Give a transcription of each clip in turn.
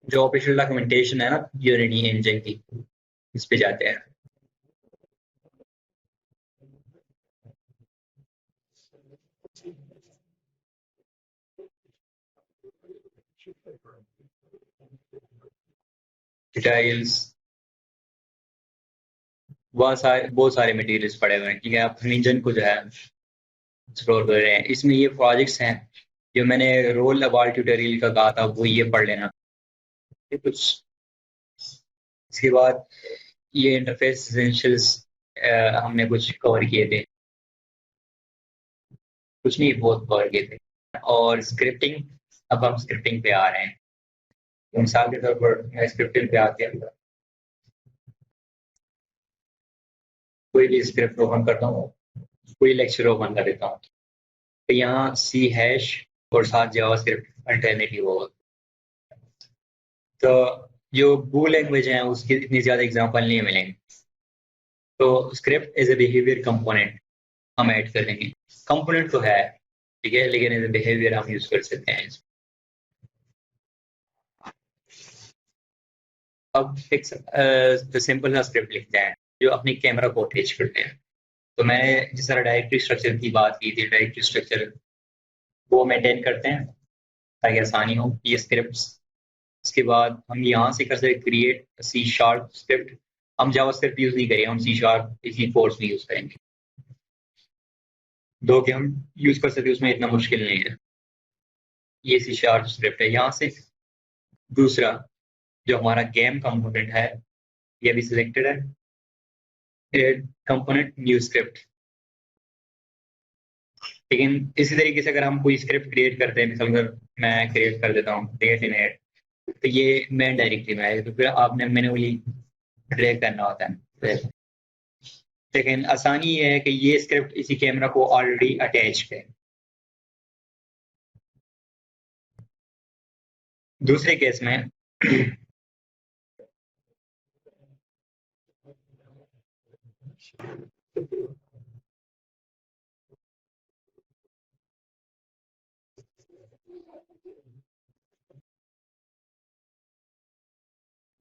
जो official documentation है ना यूनिटी इंजन की, इस पे जाते हैं। डिटेल्स, बहुत सारे मटेरियल्स पड़े हुए हैं। ठीक है, आप इंजन को जो है एक्सप्लोर कर रहे हैं। इसमें ये प्रोजेक्ट्स हैं जो मैंने रोल अबाउट ट्यूटोरियल का कहा था, वो ये पढ़ लेना। ये कुछ इसके बाद ये इंटरफेस एसेंशियल्स हमने कुछ कवर किए थे, कुछ नहीं बहुत कवर किए थे। और स्क्रिप्टिंग, अब हम स्क्रिप्टिंग पे आ रहे हैं। तो मिसाल के तौर पर मैं स्क्रिप्टिंग पे आके कोई भी स्क्रिप्ट ओपन करता हूँ, कोई लेक्चर ओपन कर देता हूँ, तो यहाँ सी हैश और साथ जावास्क्रिप्ट अल्टरनेटिव होगा। तो जो गो लैंग्वेज है उसकी इतनी ज़्यादा एग्जांपल नहीं मिलेंगे, तो script as a behaviour component हम ऐड कर देंगे। कंपोनेंट तो है, ठीक है, लेकिन एज ए बिहेवियर हम यूज कर सकते हैं। अब एक सिंपल सा स्क्रिप्ट लिखते हैं जो अपने कैमरा को अटैच करते हैं। तो मैंने जिस तरह डायरेक्टरी स्ट्रक्चर की बात की थी, डायरेक्टरी स्ट्रक्चर वो मेंटेन करते हैं ताकि आसानी हो ये स्क्रिप्ट। इसके बाद हम यहाँ से कर सकते क्रिएट सी शार्प स्क्रिप्ट। हम जावा स्क्रिप्ट यूज नहीं करेंगे, हम सी शार्प इसी कोर्स में यूज करेंगे। दो के हम यूज कर सकते, उसमें इतना मुश्किल नहीं है। ये सी शार्प स्क्रिप्ट है। यहाँ से दूसरा जो हमारा गेम कंपोनेंट है ये भी सिलेक्टेड है। Create component new script. लेकिन इसी तरीके से अगर हम कोई स्क्रिप्ट क्रिएट करते हैं, मिसाल अगर मैं क्रिएट कर देता हूँ क्रिएट इन एड, तो ये मेन डायरेक्टरी में आएगा, तो फिर आपने मैन्युअली ड्रैग करना होता है। लेकिन आसानी ये है कि ये स्क्रिप्ट इसी कैमरा को ऑलरेडी अटैच है। दूसरे केस में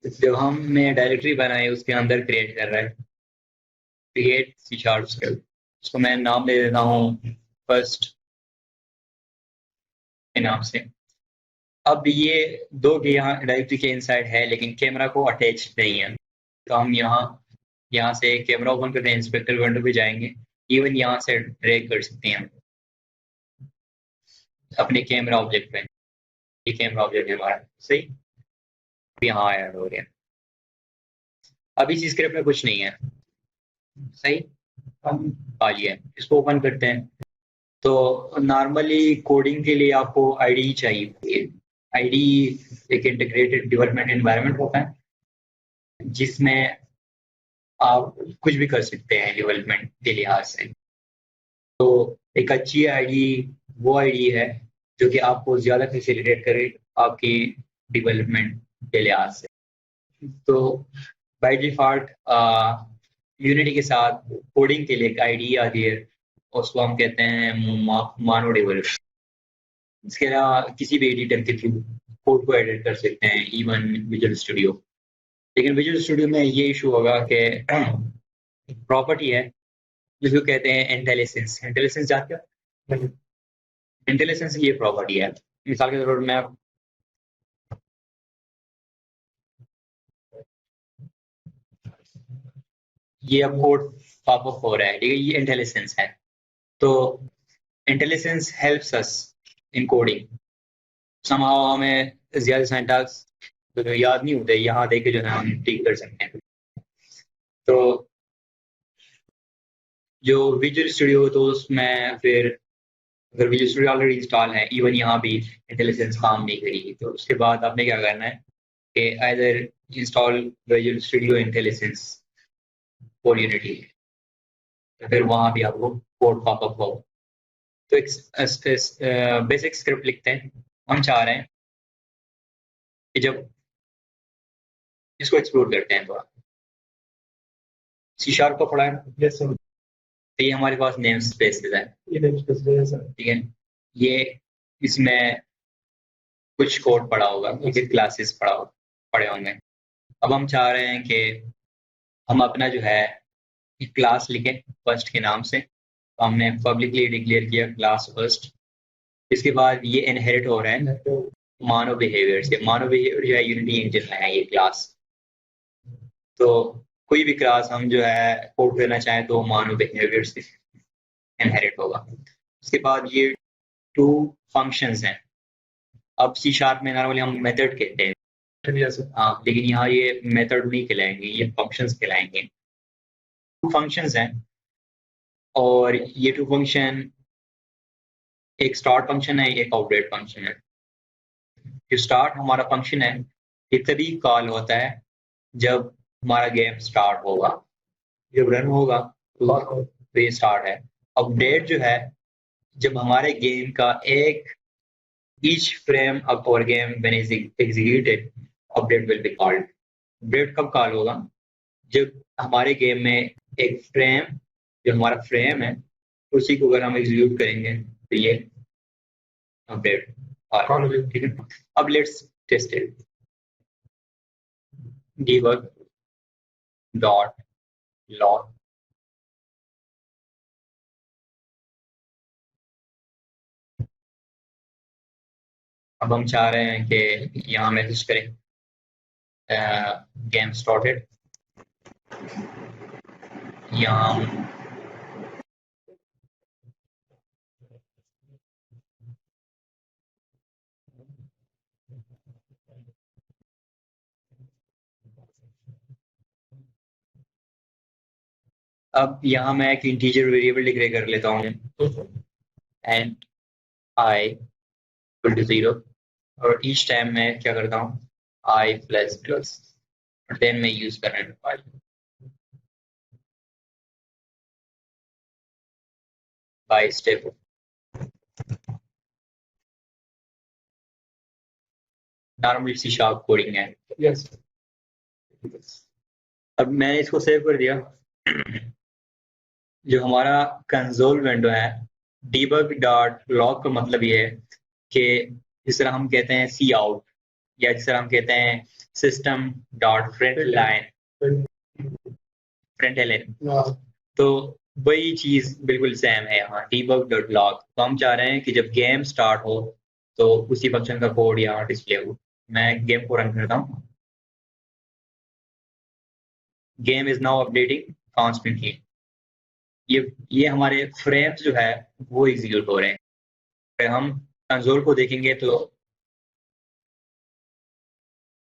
जब हमने डायरेक्टरी बनाई उसके अंदर क्रिएट कर रहा है, क्रिएट सी शार्प स्क्रिप्ट, उसको मैं नाम दे देता हूँ फर्स्ट के नाम से। अब ये दो के यहाँ डायरेक्टरी के इनसाइड है लेकिन कैमरा को अटैच नहीं है, तो हम यहाँ यहाँ से कैमरा ओपन करते हैं, इंस्पेक्टर विंडो पे जाएंगे, इवन यहाँ से ड्रैग कर सकते हैं अपने कैमरा ऑब्जेक्ट पे। ये कैमरा ऑब्जेक्ट है हमारा, सही, यहाँ ऐड हो गया। अब इस स्क्रिप्ट में कुछ नहीं है, सही, हम खाली है। इसको ओपन करते हैं। तो नॉर्मली कोडिंग के लिए आपको आईडी चाहिए। आईडी एक इंटीग्रेटेड डेवलपमेंट एनवायरनमेंट होता है जिसमें आप कुछ भी कर सकते हैं डेवलपमेंट के लिहाज से। तो एक अच्छी आईडी वो आईडी है जो कि आपको ज़्यादा फैसिलिटेट करे आपकी डेवलपमेंट के लिहाज से। तो बाय डिफॉल्ट यूनिटी के साथ कोडिंग के लिए एक आईडी आती है, उसको हम कहते हैं मानो डेवलपर। इसके अलावा किसी भी एडिटर के थ्रू कोड को एडिट कर सकते हैं, इवन विजुअल स्टूडियो। लेकिन विजुअल स्टूडियो में ये इशू होगा कि प्रॉपर्टी है जिसको कहते हैं इंटेलिजेंस। इंटेलिजेंस जानते हो? इंटेलिजेंस ये प्रॉपर्टी है, मिसाल के तौर पर मैं ये अब कोड पॉपअप हो रहा है, ठीक है, ये इंटेलिजेंस है। तो intelligence helps us in coding. Somehow हमें ज्यादा सिंटैक्स तो याद नहीं होते, यहाँ देख के जो है हम ठीक कर सकते हैं। तो जो विजुअल स्टूडियो, तो उसमें फिर अगर विजुअल स्टूडियो ऑलरेडी इंस्टॉल है, इवन यहाँ भी इंटेलिजेंस काम नहीं करेगी, तो उसके बाद आपने क्या करना है कि either install visual studio intelligence for unity, तो फिर वहाँ भी आपको कोड पॉपअप हो। तो एक बेसिक स्क्रिप्ट लिखते हैं। हम चाह रहे हैं कि जब इसको एक्सप्लोर करते हैं थोड़ा, सी शार्प को पढ़ा है। Yes sir. तो ये हमारे पास नेम स्पेसेस है, ये नेम स्पेसेस है, ठीक है। ये इसमें कुछ कोड पढ़ा होगा, कुछ क्लासेस पढ़े होंगे। अब हम चाह रहे हैं कि हम अपना जो है क्लास लिखें फर्स्ट के नाम से। तो हमने पब्लिकली डिक्लेयर किया क्लास फर्स्ट। इसके बाद ये इनहेरिट हो रहा है मानो बिहेवियर से। मानो बिहेवियर जो है यूनिटी इंजन में है ये क्लास। तो कोई भी क्लास हम जो है कोड करना चाहें तो मानो बिहेवियर से इनहेरिट होगा। उसके बाद ये टू फंक्शंस हैं। अब सी शार्प में नॉर्मली हम मेथड कहते हैं, हाँ, लेकिन यहाँ ये मेथड नहीं कहलाएंगे, ये फंक्शंस कहलाएंगे। टू फंक्शंस हैं और ये टू फंक्शन एक स्टार्ट फंक्शन है, एक आउटडेट फंक्शन है। जो स्टार्ट हमारा फंक्शन है ये तभी कॉल होता है जब हमारा गेम स्टार्ट होगा, जब रन होगा तो ये स्टार्ट है। अपडेट जो है जब हमारे गेम का एक each frame of our game when is executed update will be called। Update कब कॉल होगा? जब हमारे गेम में एक फ्रेम, जो हमारा फ्रेम है उसी को अगर हम एग्जीक्यूट करेंगे तो ये अपडेट कॉल होगी। ठीक है, अब let's test it. debug dot log। अब हम चाह रहे हैं कि यहाँ मैसेज करें गेम स्टार्टेड। यहाँ हम अब यहाँ मैं एक इंटीजर वेरिएबल डिक्लेयर कर लेता हूँ एंड आई इक्वल टू 0 और ईच टाइम मैं क्या करता हूँ आई प्लस प्लस और देन मैं यूज कर रहा हूँ file by step. Normal C sharp coding है। यस अब मैंने इसको सेव कर दिया। जो हमारा कंसोल विंडो है debug डॉट log का मतलब ये है कि जिस तरह हम कहते हैं सी आउट या जिस तरह हम कहते हैं सिस्टम डॉट फ्रंट एलाइन, तो वही चीज बिल्कुल सेम है यहाँ debug डॉट log। तो हम चाह रहे हैं कि जब गेम स्टार्ट हो तो उसी फंक्शन का कोड यहाँ डिस्प्ले हो। मैं गेम को रन करता हूँ। Game is now updating constantly. ये हमारे फ्रेम्स जो है वो एग्जीक्यूट हो रहे हैं। अगर हम कंसोल को देखेंगे तो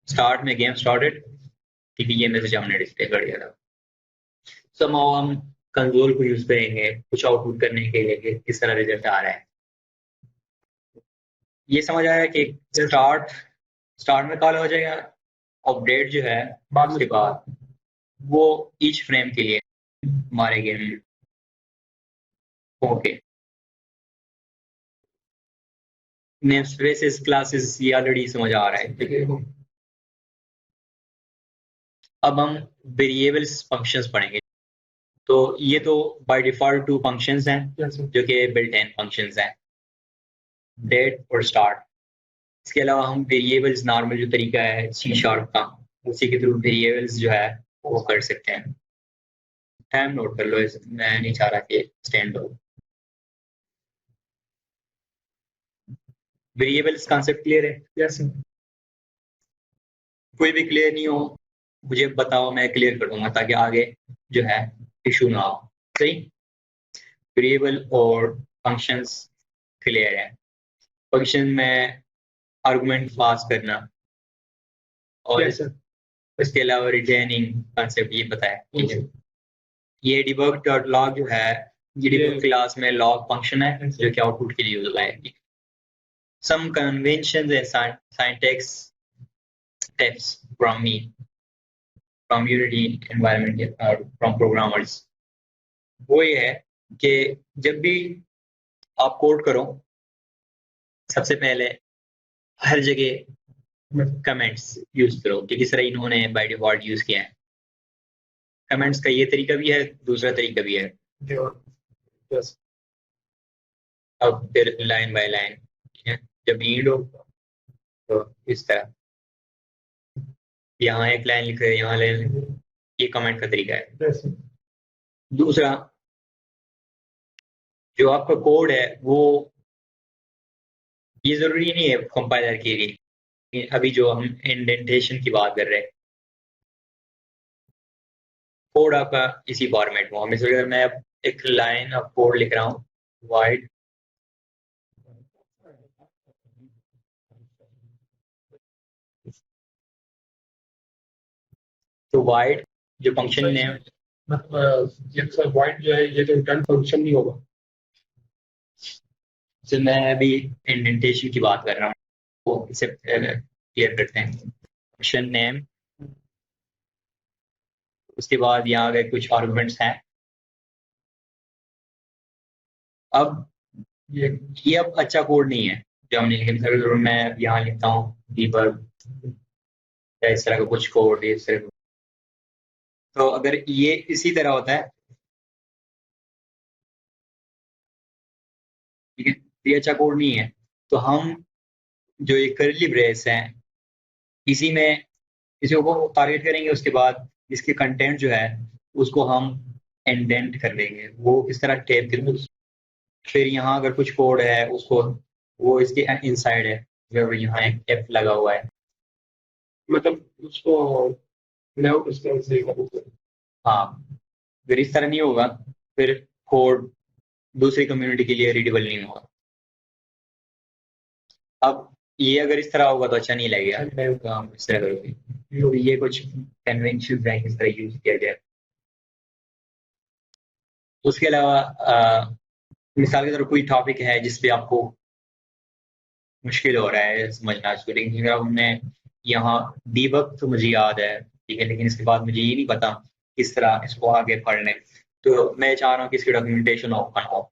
स्टार्ट में गेम स्टार्टेड, ठीक है, ये मैसेज हमने डिस्प्ले कर दिया था। समहाउ हम कंसोल को यूज करेंगे कुछ आउटपुट करने के लिए कि किस तरह रिजल्ट आ रहा है। ये समझ आया कि स्टार्ट में कॉल हो जाएगा, अपडेट जो है बाद के बाद वो ईच फ्रेम के लिए हमारे गेम में। ओके, नेमस्पेसेस क्लासेस ये ऑलरेडी समझ आ रहा है, ठीक है। अब हम वेरिएबल्स फंक्शंस पढ़ेंगे। तो ये तो बाय डिफॉल्ट टू फंक्शंस हैं जो कि बिल्ट इन फंक्शंस हैं, डेट और स्टार्ट। इसके अलावा हम वेरिएबल्स नॉर्मल जो तरीका है सी शार्प का उसी के थ्रू वेरिएबल्स जो है वो कर सकते हैं। टाइम नोट कर लो, मैं नहीं चाह रहा कि स्टैंड हो। वेरिएबल्स कॉन्सेप्ट क्लियर है? यस कोई भी क्लियर नहीं हो मुझे बताओ, मैं क्लियर कर दूंगा ताकि आगे जो है इशू ना हो। सही, वेरिएबल और फंक्शंस क्लियर है। फंक्शन में आर्गुमेंट पास करना और यस सर इसके अलावा रिटर्निंग कॉन्सेप्ट ये पता है, ठीक है। ये debug डॉट log जो है ये debug क्लास में log फंक्शन है जो कि आउटपुट के लिए यूज होता है। some conventions and syntax steps from me from Unity environment from programmers। वो ये है कि जब भी आप कोड करो सबसे पहले हर जगह कमेंट्स यूज करो कि किस तरह इन्होंने बाय डिफॉल्ट यूज किया है। कमेंट्स का ये तरीका भी है, दूसरा तरीका भी है। यस अब फिर लाइन बाय लाइन, ठीक है। जब नीड हो तो इस तरह यहाँ एक लाइन लिख रहे हैं, यहाँ लाइन, ये कमेंट का तरीका है। दूसरा, जो आपका कोड है वो ये जरूरी नहीं है कंपाइलर के लिए। अभी जो हम इंडेंटेशन की बात कर रहे हैं, कोड आपका इसी फॉर्मेट में, हमें अगर मैं एक लाइन ऑफ कोड लिख रहा हूँ, वाइड तो वाइड जो फंक्शन नेम, ये सर वाइड जो है, ये तो इंटेंट फंक्शन नहीं होगा। से मैं अभी इंडेंटेशन की बात कर रहा हूँ, वो इसे क्लियर करते हैं। फंक्शन नेम, उसके बाद यहाँ अगर कुछ आर्गुमेंट्स हैं, अब ये अब अच्छा कोड नहीं है जो हमने लिखा। जरूर मैं यहाँ लिखता हूँ डीबग या इस तरह का कुछ कोड, इस तरह, तो अगर ये इसी तरह होता है, ठीक है, तो ये अच्छा कोड नहीं है। तो हम जो ये करली ब्रेस है, इसी में इसी को टारगेट करेंगे, उसके बाद इसके कंटेंट जो है उसको हम इंडेंट कर देंगे, वो इस तरह टेप करेंगे। फिर यहाँ अगर कुछ कोड है उसको, वो इसके इनसाइड है, जो यहाँ एक एफ लगा हुआ है, मतलब उसको लेआउट इस तरह से करेंगे। हाँ, अगर इस तरह नहीं होगा फिर कोड दूसरी कम्युनिटी के लिए रीडेबल नहीं होगा। अब ये अगर इस तरह होगा तो अच्छा नहीं लगेगा, हम इस तरह करोगे, तो ये कुछ कन्वेंशन है इस तरह यूज किया जाए। उसके अलावा मिसाल के तौर पर कोई टॉपिक है जिसपे आपको मुश्किल हो रहा है समझना, इसको लेकिन हमने यहाँ डीबग तो मुझे याद है, ठीक है, लेकिन इसके बाद मुझे ये नहीं पता किस तरह इसको आगे पढ़ने, तो मैं चाह रहा हूँ कि इसकी डॉक्यूमेंटेशन ओपन हो,